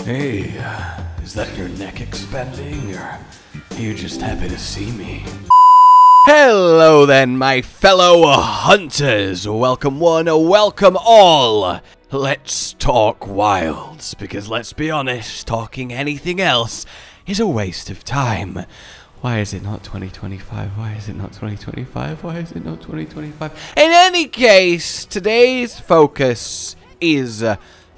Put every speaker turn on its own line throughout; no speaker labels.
Hey, is that your neck expanding, or are you just happy to see me? Hello then, my fellow hunters. Welcome one, welcome all. Let's talk wilds, because let's be honest, talking anything else is a waste of time. Why is it not 2025? Why is it not 2025? Why is it not 2025? In any case, today's focus is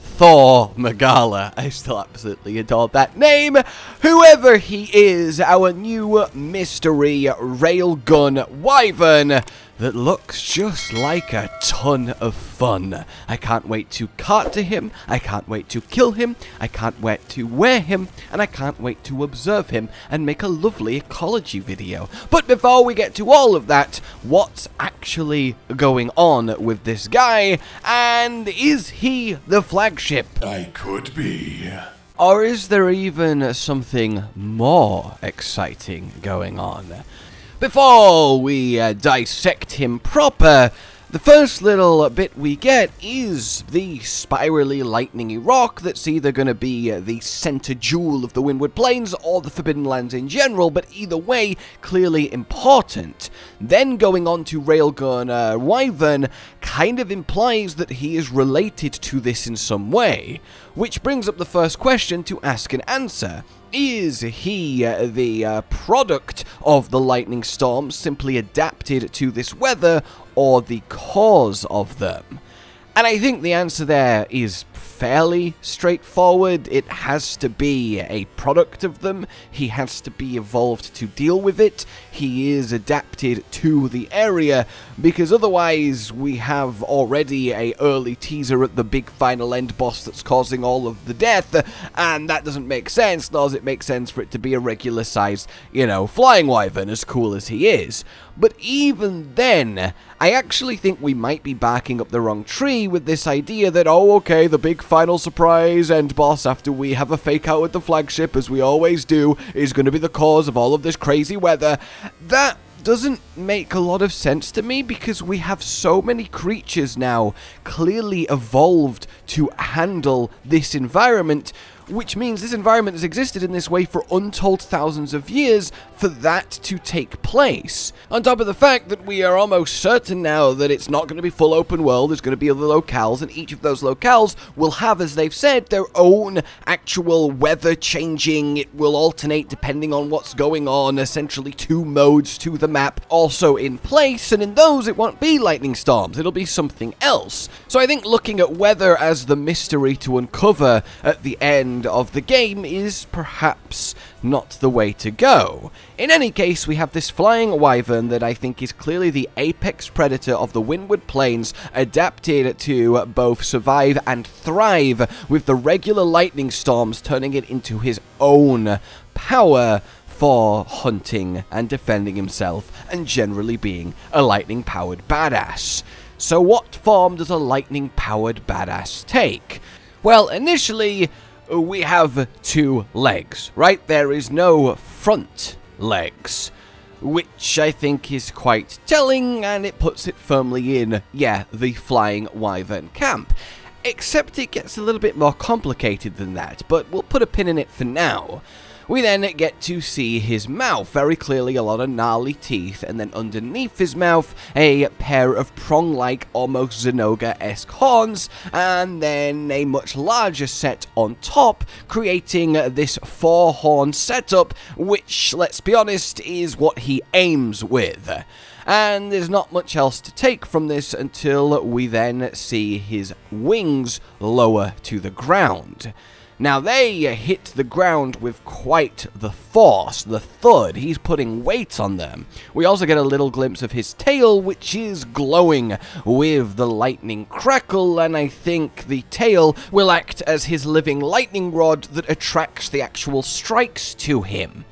Thor Magala. I still absolutely adore that name. Whoever he is, our new mystery railgun wyvern that looks just like a ton of fun. I can't wait to cart to him, I can't wait to kill him, I can't wait to wear him, and I can't wait to observe him and make a lovely ecology video. But before we get to all of that, what's actually going on with this guy, and is he the flagship?
I could be.
Or is there even something more exciting going on? Before we dissect him proper, the first little bit we get is the spirally lightningy rock that's either going to be the center jewel of the Windward Plains or the Forbidden Lands in general, but either way, clearly important. Then going on to Railgun Wyvern kind of implies that he is related to this in some way, which brings up the first question to ask and answer. Is he the product of the lightning storms, simply adapted to this weather, or the cause of them? And I think the answer there is fairly straightforward. It has to be a product of them. He has to be evolved to deal with it. He is adapted to the area, because otherwise we have already a early teaser at the big final end boss that's causing all of the death, and that doesn't make sense, nor does it make sense for it to be a regular sized, flying wyvern, as cool as he is. But even then, I actually think we might be backing up the wrong tree with this idea that, oh, okay, the big final surprise end boss after we have a fake out with the flagship, as we always do, is going to be the cause of all of this crazy weather. That doesn't make a lot of sense to me, because we have so many creatures now clearly evolved to handle this environment, which means this environment has existed in this way for untold thousands of years for that to take place. On top of the fact that we are almost certain now that it's not going to be full open world, there's going to be other locales, and each of those locales will have, as they've said, their own actual weather changing. It will alternate depending on what's going on, essentially 2 modes to the map also in place, and in those it won't be lightning storms, it'll be something else. So I think looking at weather as the mystery to uncover at the end of the game is perhaps not the way to go. In any case, we have this flying wyvern that I think is clearly the apex predator of the Windward Plains, adapted to both survive and thrive, with the regular lightning storms turning it into his own power for hunting and defending himself, and generally being a lightning-powered badass. So what form does a lightning-powered badass take? Well, initially, we have 2 legs, right? There is no front legs, which I think is quite telling, and it puts it firmly in, the flying wyvern camp. Except it gets a little bit more complicated than that, but we'll put a pin in it for now. We then get to see his mouth, very clearly a lot of gnarly teeth, and then underneath his mouth, a pair of prong-like, almost Zenoga-esque horns, and then a much larger set on top, creating this 4-horn setup, which, let's be honest, is what he aims with. And there's not much else to take from this until we then see his wings lower to the ground. Now, they hit the ground with quite the force, the thud. He's putting weight on them. We also get a little glimpse of his tail, which is glowing with the lightning crackle, and I think the tail will act as his living lightning rod that attracts the actual strikes to him.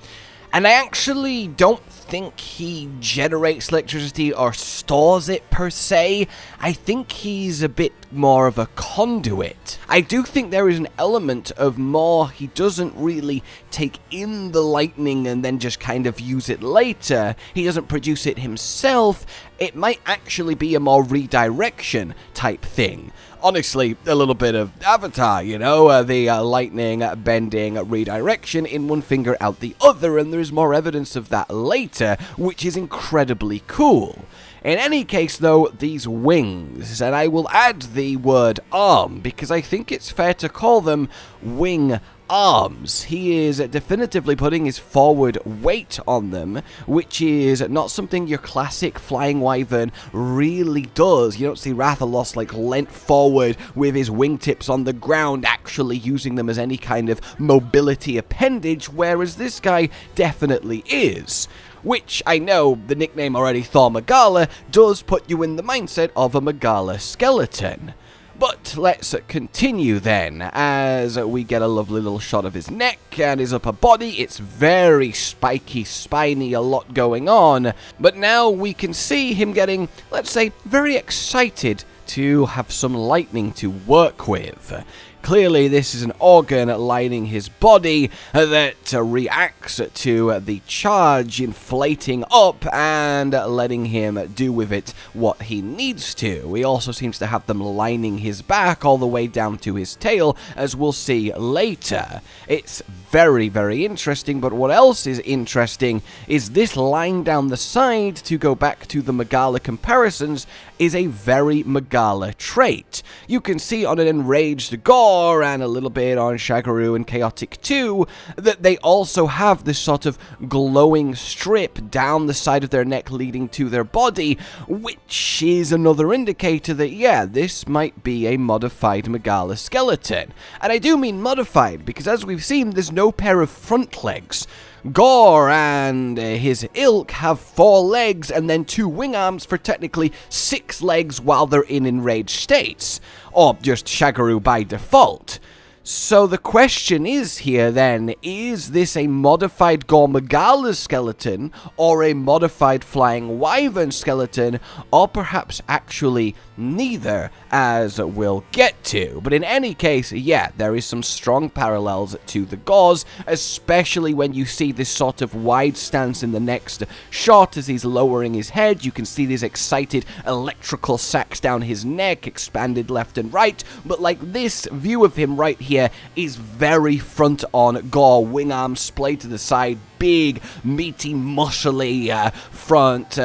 And I actually don't think he generates electricity or stores it per se. I think he's a bit more of a conduit. I do think there is an element of more, he doesn't really take in the lightning and then just kind of use it later. He doesn't produce it himself, it might actually be a more redirection type thing. Honestly, a little bit of Avatar, you know, the lightning bending redirection in one finger out the other, and there's more evidence of that later, which is incredibly cool. In any case, though, these wings, and I will add the word arm, because I think it's fair to call them wing arms. He is definitively putting his forward weight on them, which is not something your classic flying wyvern really does. You don't see Rathalos like leant forward with his wingtips on the ground, actually using them as any kind of mobility appendage, whereas this guy definitely is. Which, I know, the nickname already, Thor Magala, does put you in the mindset of a Magala skeleton. But let's continue then, as we get a lovely little shot of his neck and his upper body. It's very spiky, spiny, a lot going on. But now we can see him getting, let's say, very excited to have some lightning to work with. Clearly, this is an organ lining his body that reacts to the charge inflating up and letting him do with it what he needs to. He also seems to have them lining his back all the way down to his tail, as we'll see later. It's very, very interesting, but what else is interesting is this line down the side, to go back to the Magala comparisons, is a very Magala trait. You can see on an enraged gore and a little bit on Shagaru and Chaotic 2 that they also have this sort of glowing strip down the side of their neck leading to their body, which is another indicator that, yeah, this might be a modified Magala skeleton. And I do mean modified, because as we've seen, there's no pair of front legs. Gore and his ilk have 4 legs and then 2 wing arms for technically 6 legs while they're in enraged states, or just Shagaru by default. So the question is here then, is this a modified Gore Magala skeleton, or a modified Flying Wyvern skeleton, or perhaps actually neither, as we'll get to. But in any case, yeah, there is some strong parallels to the Gores, especially when you see this sort of wide stance in the next shot as he's lowering his head. You can see these excited electrical sacs down his neck, expanded left and right, but like this view of him right here is very front on Gore, wing arms splayed to the side, big, meaty, muscly front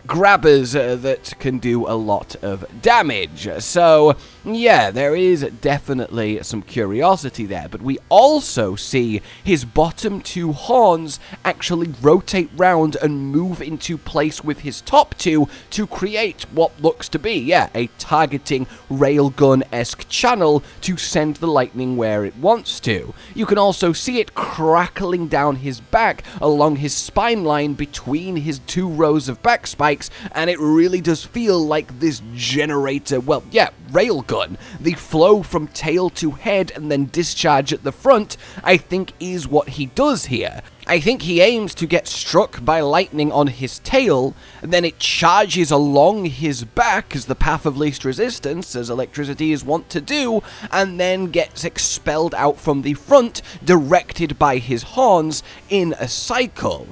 grabbers that can do a lot of damage. So yeah, there is definitely some curiosity there, but we also see his bottom 2 horns actually rotate round and move into place with his top 2 to create what looks to be, yeah, a targeting railgun-esque channel to send the lightning where it wants to. You can also see it crackling down his back along his spine line between his 2 rows of back spikes, and it really does feel like this generator, well, yeah, railgun. The flow from tail to head and then discharge at the front, I think, is what he does here. I think he aims to get struck by lightning on his tail, and then it charges along his back as the path of least resistance, as electricity is wont to do, and then gets expelled out from the front, directed by his horns in a cycle.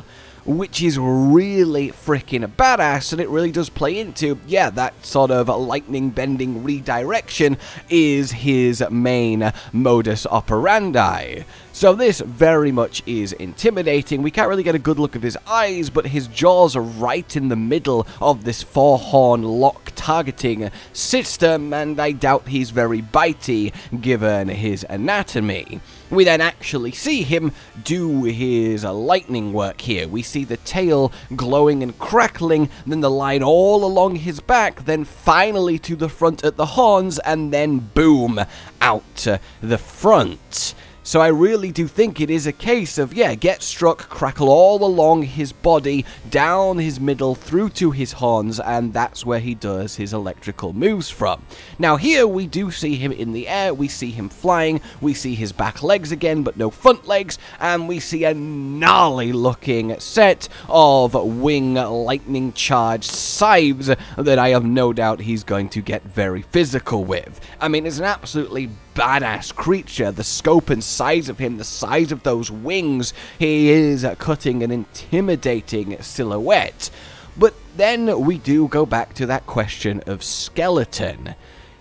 Which is really freaking badass, and it really does play into, yeah, that sort of lightning bending redirection is his main modus operandi. So this very much is intimidating. We can't really get a good look of his eyes, but his jaws are right in the middle of this 4-horn lock targeting system, and I doubt he's very bitey given his anatomy. We then actually see him do his lightning work here. We see the tail glowing and crackling, then the line all along his back, then finally to the front at the horns, and then boom, out the front. So I really do think it is a case of, yeah, get struck, crackle all along his body, down his middle, through to his horns, and that's where he does his electrical moves from. Now here we do see him in the air, we see him flying, we see his back legs again, but no front legs, and we see a gnarly looking set of wing lightning charged scythes that I have no doubt he's going to get very physical with. I mean, it's an absolutely badass creature. The scope and size of him, the size of those wings, he is cutting an intimidating silhouette. But then we do go back to that question of skeleton.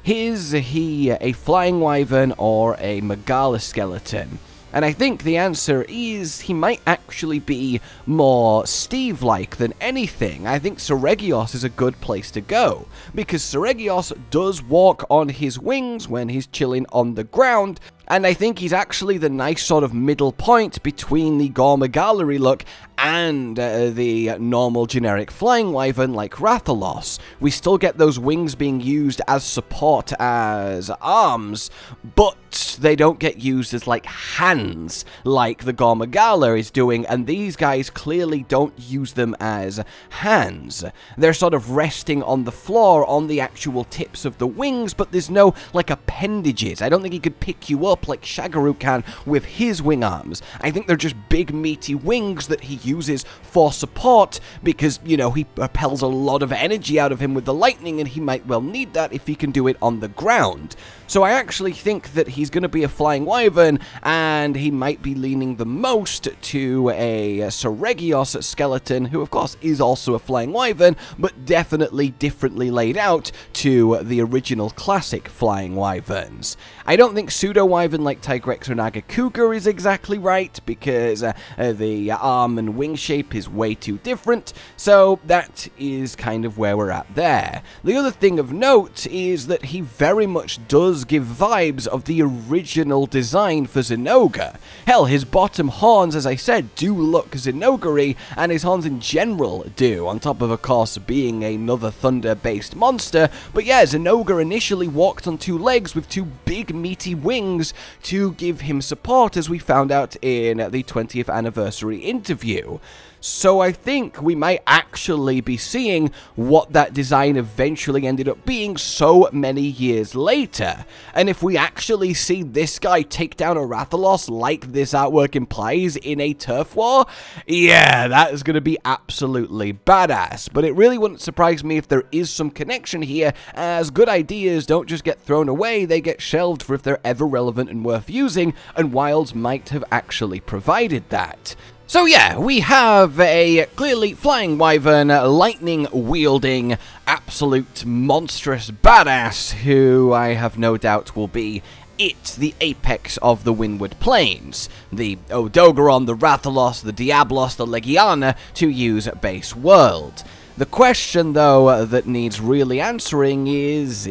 Is he a flying wyvern or a Magala skeleton? And I think the answer is he might actually be more Steve-like than anything. I think Seregios is a good place to go, because Seregios does walk on his wings when he's chilling on the ground, and I think he's actually the nice sort of middle point between the gore Magala look and the normal generic flying wyvern like Rathalos. We still get those wings being used as support as arms, but they don't get used as like hands like the gore Magala is doing, and these guys clearly don't use them as hands. They're sort of resting on the floor on the actual tips of the wings, but there's no like appendages. I don't think he could pick you up like Shagaru can with his wing arms. I think they're just big meaty wings that he uses for support because, you know, he propels a lot of energy out of him with the lightning, and he might well need that if he can do it on the ground. So I actually think that he's going to be a flying wyvern, and he might be leaning the most to a Seregios skeleton, who of course is also a flying wyvern, but definitely differently laid out to the original classic flying wyverns. I don't think pseudo-wyvern like Tigrex or Nagakuga is exactly right, because the arm and wing shape is way too different, so that is kind of where we're at there. The other thing of note is that he very much does give vibes of the original design for Zinogre. Hell, his bottom horns, as I said, do look Zinogre-y, and his horns in general do, on top of course, being another thunder-based monster. But yeah, Zinogre initially walked on two legs with two big meaty wings to give him support, as we found out in the 20th anniversary interview. So I think we might actually be seeing what that design eventually ended up being so many years later. And if we actually see this guy take down a Rathalos like this artwork implies in a turf war, yeah, that is going to be absolutely badass. But it really wouldn't surprise me if there is some connection here, as good ideas don't just get thrown away, they get shelved for if they're ever relevant and worth using, and Wilds might have actually provided that. So yeah, we have a clearly flying wyvern, lightning-wielding, absolute monstrous badass, who I have no doubt will be the apex of the Windward Plains. The Odogaron, the Rathalos, the Diablos, the Legiana, to use base world. The question, though, that needs really answering is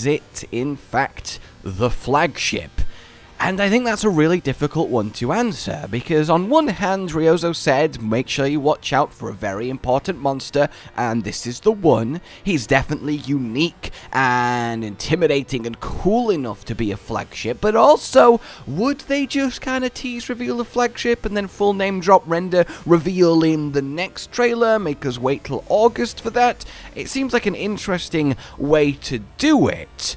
it, in fact, the Flagship? And I think that's a really difficult one to answer, because on one hand, Ryozo said, make sure you watch out for a very important monster, and this is the one. He's definitely unique and intimidating and cool enough to be a flagship, but also, would they just kind of tease reveal a flagship and then full name drop render reveal in the next trailer, make us wait till August for that? It seems like an interesting way to do it.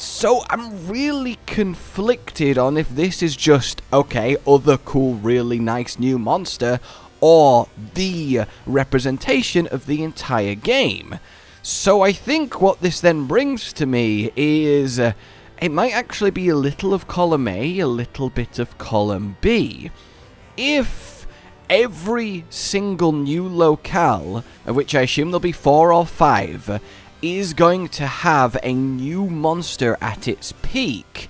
So I'm really conflicted on if this is just, okay, other cool, really nice new monster, or the representation of the entire game. So I think what this then brings to me is, it might actually be a little of column A, a little bit of column B. If every single new locale, of which I assume there'll be 4 or 5, is going to have a new monster at its peak,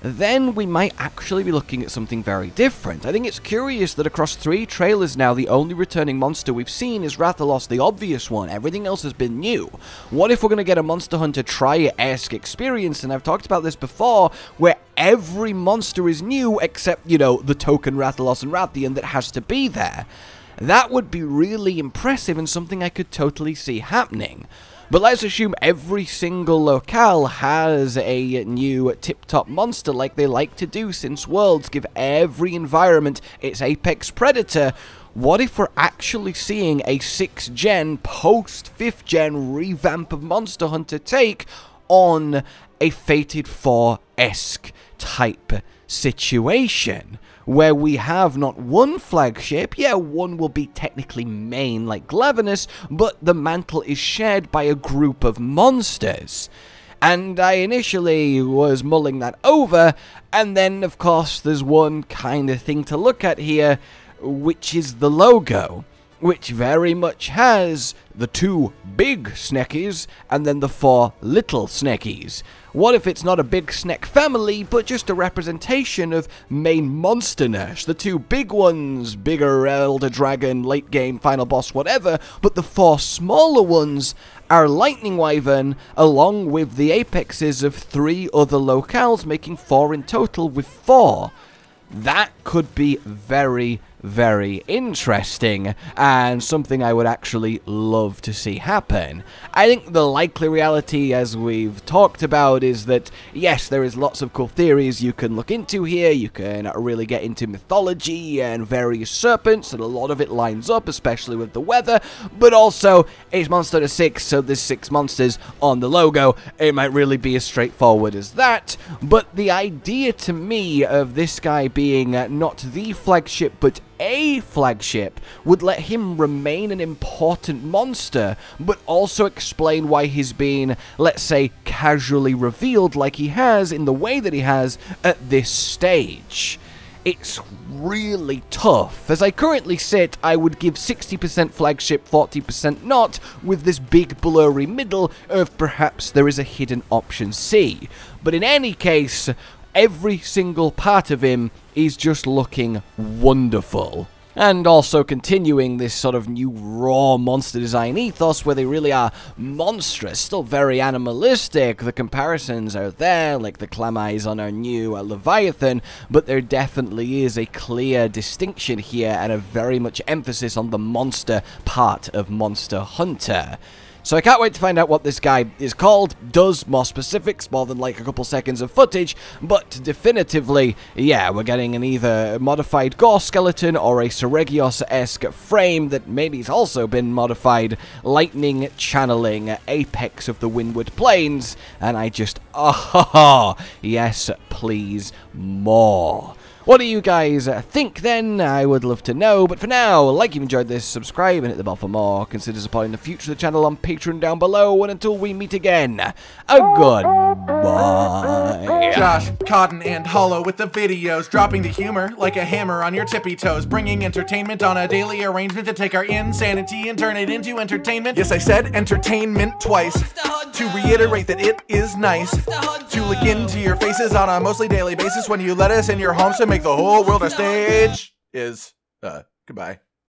then we might actually be looking at something very different. I think it's curious that across 3 trailers now, the only returning monster we've seen is Rathalos, the obvious one. Everything else has been new. What if we're going to get a Monster Hunter Tri-esque experience, and I've talked about this before, where every monster is new except, you know, the token Rathalos and Rathian that has to be there? That would be really impressive and something I could totally see happening. But let's assume every single locale has a new tip-top monster like they like to do since Worlds give every environment its apex predator. What if we're actually seeing a 6th gen, post-5th gen revamp of Monster Hunter take on a Fated 4-esque type situation? Where we have not one flagship, yeah, one will be technically main like Glavenus, but the mantle is shared by a group of monsters. And I initially was mulling that over, and then of course there's one kind of thing to look at here, which is the logo. which very much has the 2 big sneckies and then the 4 little sneckies. What if it's not a big snack family, but just a representation of main monsterness? The 2 big ones, bigger elder dragon, late game, final boss, whatever, but the 4 smaller ones are lightning wyvern, along with the apexes of 3 other locales, making 4 in total with 4. That could be very, very interesting, and something I would actually love to see happen. I think the likely reality, as we've talked about, is that yes, there is lots of cool theories you can look into here. You can really get into mythology and various serpents, and a lot of it lines up, especially with the weather, but also it's Monster Hunter 6, so there's 6 monsters on the logo. It might really be as straightforward as that, but the idea to me of this guy being not the flagship, but a flagship would let him remain an important monster, but also explain why he's been, let's say, casually revealed like he has in the way that he has at this stage. It's really tough. As I currently sit, I would give 60% flagship, 40% not, with this big blurry middle of perhaps there is a hidden option C. But in any case, every single part of him is just looking wonderful. And also continuing this sort of new raw monster design ethos where they really are monstrous, still very animalistic. The comparisons are there, like the clam eyes on our new Leviathan, but there definitely is a clear distinction here and a very much emphasis on the monster part of Monster Hunter. So I can't wait to find out what this guy is called, does, more specifics, more than like a couple seconds of footage, but definitively, yeah, we're getting an either modified gore skeleton or a Seregios-esque frame that maybe's also been modified, lightning channeling apex of the Windward Plains, and I just, oh, yes, please, more. What do you guys think then? I would love to know, but for now, like if you enjoyed this, subscribe and hit the bell for more. Consider supporting the future of the channel on Patreon down below, and until we meet again, a goodbye.
Josh, Cotton, and Hollow with the videos, dropping the humor like a hammer on your tippy toes, bringing entertainment on a daily arrangement to take our insanity and turn it into entertainment. Yes, I said entertainment twice, to reiterate that it is nice to look into your faces on a mostly daily basis when you let us in your homes to make the whole world a stage. Goodbye.